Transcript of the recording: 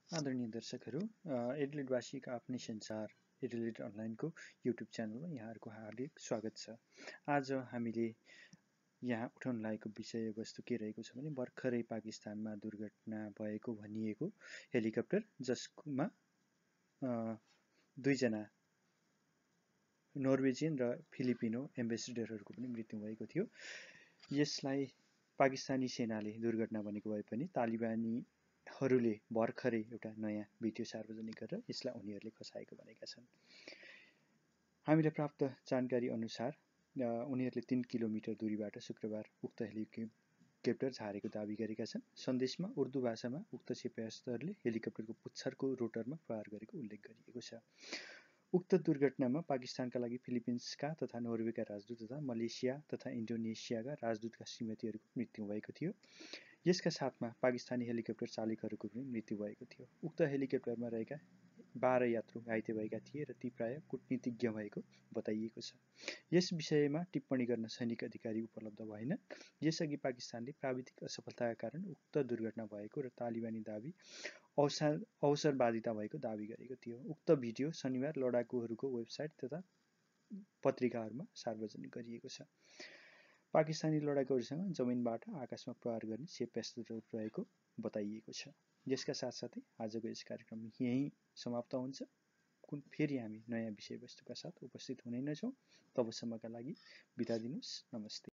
आदरणीय दर्शकहरू, एडिलेडवासीका आफ्नै संसार एडिलेड अनलाइनको युट्युब च्यानलमा यहाँहरूको हार्दिक स्वागत छ। आज हामीले यहाँ उठाउन लागेको विषयवस्तु के रहेको छ भने भर्खरै पाकिस्तानमा दुर्घटना भएको भनिएको हेलिकप्टर जसमा दुईजना नर्वेजियन र फिलिपिनो एम्बेसडरहरूको पनि मृत्यु भएको थियो। यसलाई पाकिस्तानी सेनाले दुर्घटना भनेको भए पनि तालिबानीहरूले भर्खरै एउटा नयाँ भिडियो सार्वजनिक गरेर यसलाई उनीहरूले खसाएको भनेका छन्। हामीले प्राप्त जानकारी अनुसार उनीहरूले 3 किलोमिटर दूरीबाट शुक्रबार उक्त हेलिकप्टर झारेको दाबी गरेका छन्। सन्देशमा उर्दू भाषामा उक्त क्षेपणास्त्रले हेलिकप्टरको पुच्छरको रोटरमा प्रहार गरेको उल्लेख गरिएको छ। उक्त दुर्घटनामा पाकिस्तानका लागि फिलिपिन्सका तथा नर्वेका राजदूत तथा मलेसिया तथा इन्डोनेसियाका राजदूतका श्रीमतीहरूको मृत्यु भएको थियो। यसका साथमा पाकिस्तानी हेलिकप्टर चालकहरूको पनि मृत्यु भएको थियो। उक्त हेलिकप्टरमा रहेका 12 यात्रु घाइते भएका थिए र ती प्राय कूटनीतिज्ञ भएको बताइएको छ। यस विषयमा टिप्पणी गर्न सैनिक अधिकारी उपलब्ध भएनन्। यसअघि पाकिस्तानले प्राविधिक असफलताका कारण उक्त दुर्घटना भएको र तालिबानी दाबी अवसरवादिता भएको दाबी गरेको थियो। उक्त भिडियो शनिबार लडाकुहरूको वेबसाइट तथा पत्रिकाहरूमा सार्वजनिक गरिएको छ। पाकिस्तानी लडाकुहरूसँग जमिनबाट आकाशमा प्रहार गर्ने क्षेपणास्त्रहरू रहेको बताइएको छ। यसका साथसाथै आजको यस कार्यक्रम यहीँ समाप्त हुन्छ। फेरि हामी नयाँ विषयवस्तुका साथ उपस्थित हुने नै छौँ। तबसम्मका लागि बिदा दिनुहोस्। नमस्ते।